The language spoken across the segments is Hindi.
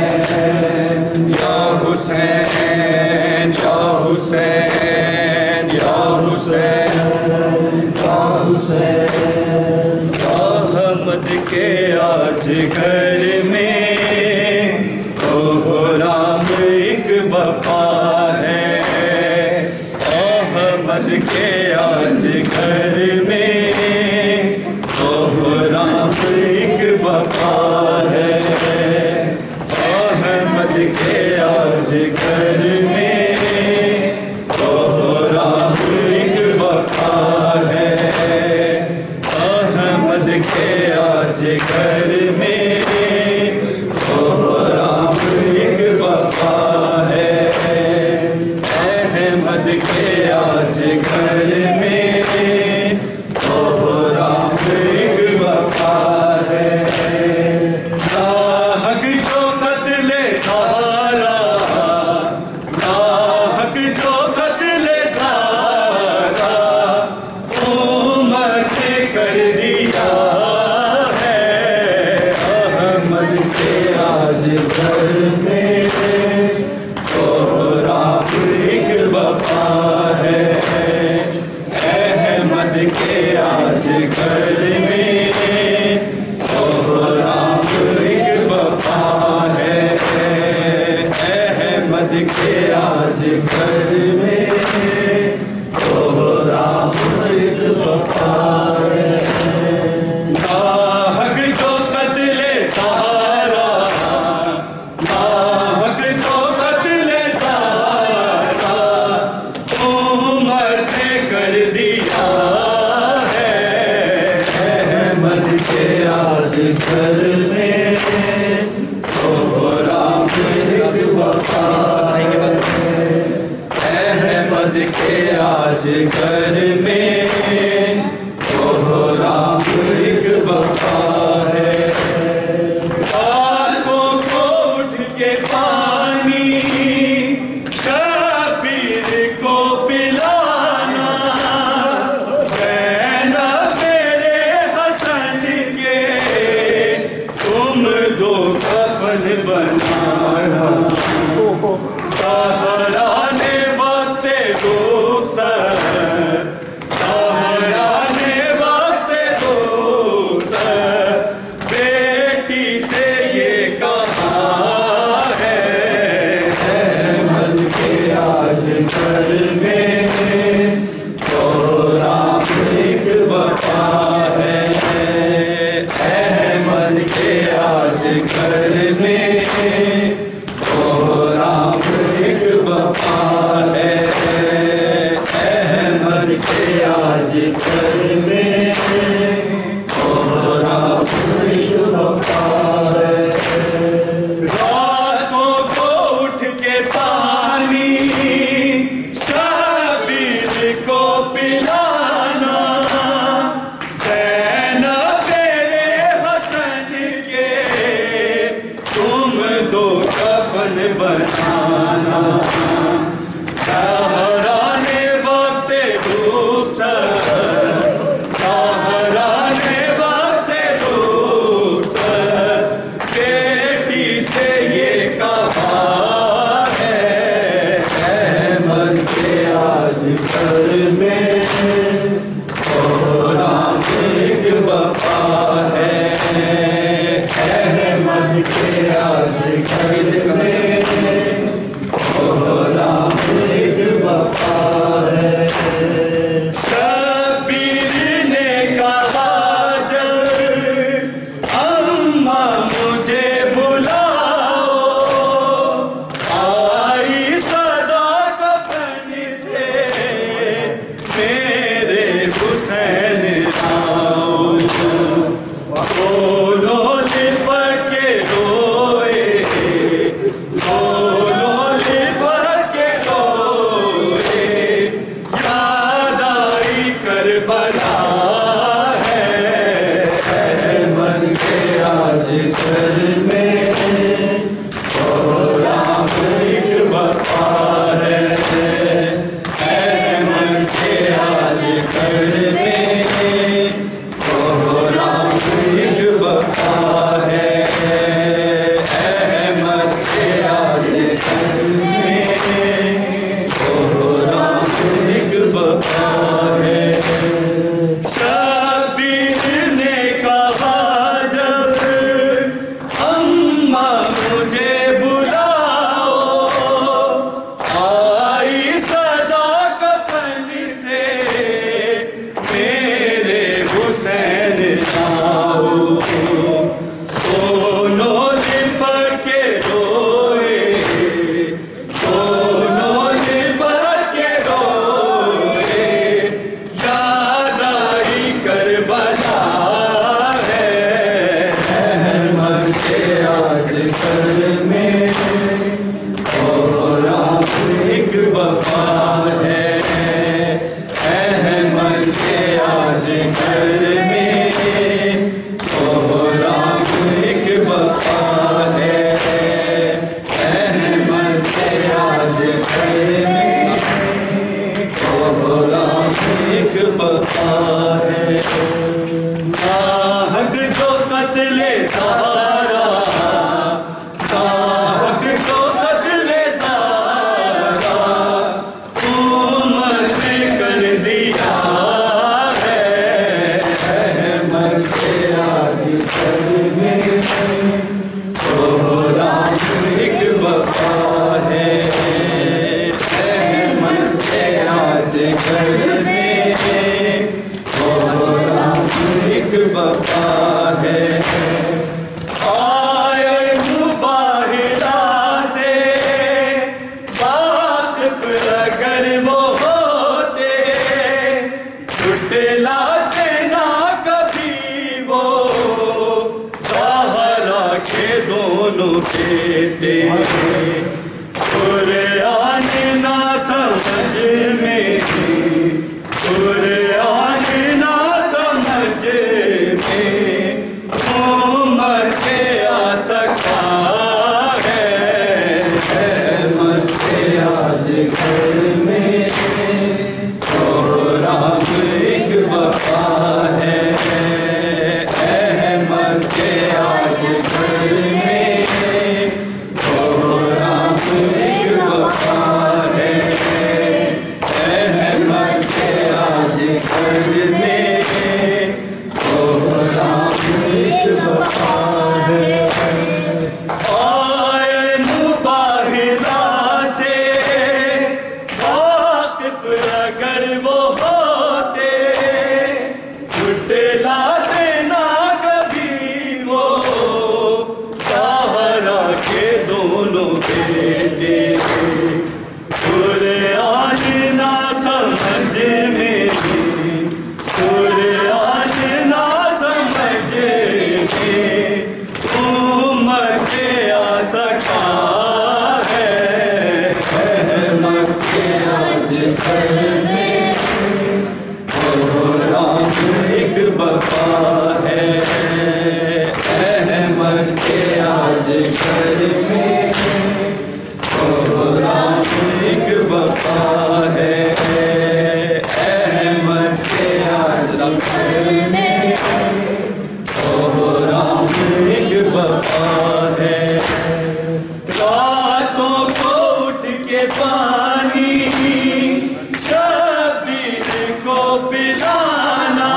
या हुसैन या हुसैन या हुसैन या हुसैन। अहमद के आज घर में कोहराम एक बपा है। अहमद के आज घर में कोहराम एक बपा है। अहमद के आज घर में कोहराम एक बपा है। अहमद के आज घर में कोहराम एक बपा है। अहमद के आज घर में कोहराम एक बपा है। नाहक जो कत्ले सारा, नाहक जो कत्ले सारा उम्मत कर दिया है। अहमद के आज घर में कोहराम एक बपा है। अहमद के आज घर में कोहराम एक बपा है। अहमद के आज घर में कोहराम एक बपा है। नाहक जो कत्ले सारा, नाहक जो कत्ले सारा उम्मत कर दिया है। अहमद के आज घर में कोहराम एक बपा है। अहमद के आज घर में कोहराम एक बपा है। रातों को उठ के पानी शबीर को पिलाना। ज़ैनब मेरे हसन के तुम दो कफन बनाना। सहरा ने वक्त दूसर, सहरा ने वक्त दूसर बेटी से ये कहा है। अहमद के आज घर में कोहराम एक बपा है। अहमद के आज घर में कोहराम एक बपा है। अहमद के आज घर में कोहराम एक बपा है। रातों को उठ के पानी शबीर को पिलाना। ज़ैनब मेरे हसन के तुम दो कफन बनाना। सहरा ने वक्त दूसर, सहरा ने वक्त दूसर बेटी से ये कहा है। अहमद के आज घर में कोहराम एक बपा है। अहमद के आज घर में कोहराम एक बपा है। शबीर ने कहा जब अम्मा मुझे बुलाओ, के आज घर में ओ राम एक बपा है। शबीर ने कहा जब अम्मा मुझे बुलाओ, आई सदा कफन से मेरे हुसैन आओ। दोनों लिपट के रोए, दोनों लिपट के रोए, याद आई करबला है। अहमद के आज घर में ओ राम एक बपा है। अहमद के आज घर में ओ राम एक बपा है। अहमद के आज घर में ओ राम एक बपा है। नाहक जो कत्ले सारा, नाहक जो कत्ले सारा उम्मत ने कर दिया है। अहमद के आज घर में ओ राम एक बपा है। अहमद के आज घर में ओ राम एक बपा है। आए मुबाहिरा से वाकिफ अगर वो होते, झुटलाते ना कभी वो ज़हरा के दोनों बेटे। कुरान ना समझ में, कुरान ना समझ में उम्मत के आ सका है। अहमद के आज घर में ओ राम एक बपा है। अहमद के आज घर में ओ राम एक बपा है। अहमद के आज घर में ओ राम एक बपा है। आए मुबाहिरा से वाकिफ अगर वो होते, झुटलाते ना कभी वो ज़हरा के दोनों बेटे। कुरान ना समझ में, कुरान ना समझ में उम्मत के आ सका है। अहमद के आज घर में ओ राम एक बपा है। अहमद के आज घर में ओ राम एक बपा है। अहमद के आज घर में ओ राम एक बपा है। रातों को उठ के पानी शबीर को पिलाना,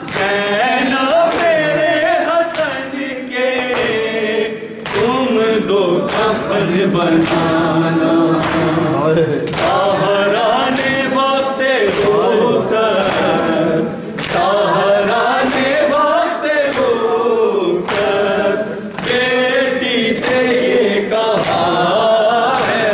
ज़ैनब मेरे हसन के तुम दो कफन बनाना। ज़हरा ने वक्त रुखसत, ज़हरा ने वक्त रुखसत बेटी से ये कहा है।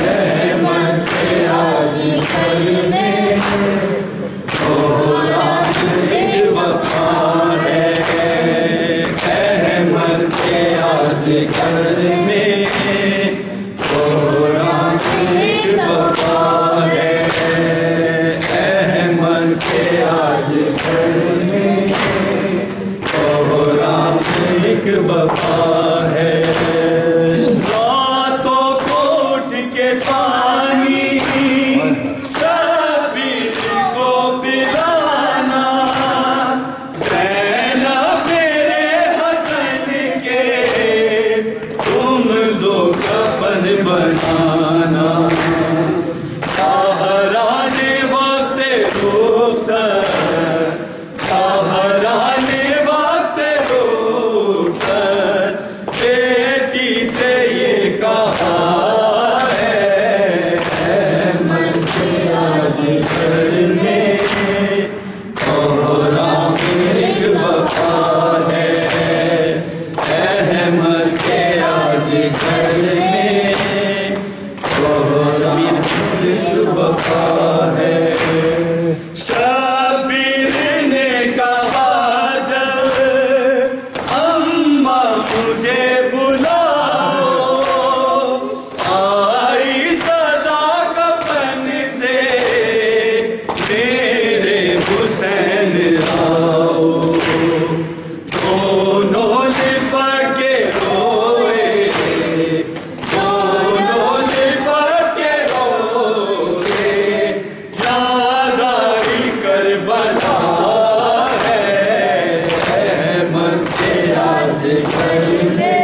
अहमद के आज घर में ओ राम एक बपा है। अहमद के आज घर में ओ राम एक बपा है। अहमद के आज घर में ओ राम एक बपा है। रातों को उठ के पानी शबीर को पिलाना, ज़ैनब मेरे हसन के तुम आज घर में कोहराम एक वफा है। शबीर ने कहा जब अम्मा मुझे बुलाओ, आई सदा कफन से मेरे हुसैन आओ। दोनों लिपट के रोए, दोनों लिपट के रोए, याद आई करबला है। अहमद के आज घर में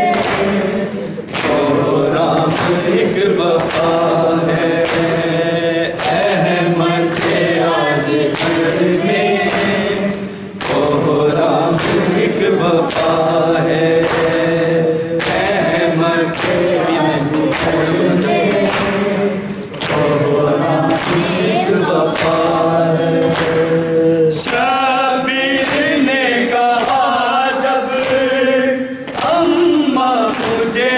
कोहराम एक वफा है। अहमद के आज घर में कोहराम एक वफा है। अहमद कोहराम एक वफा है। शबीर ने कहा जब अम्मा मुझे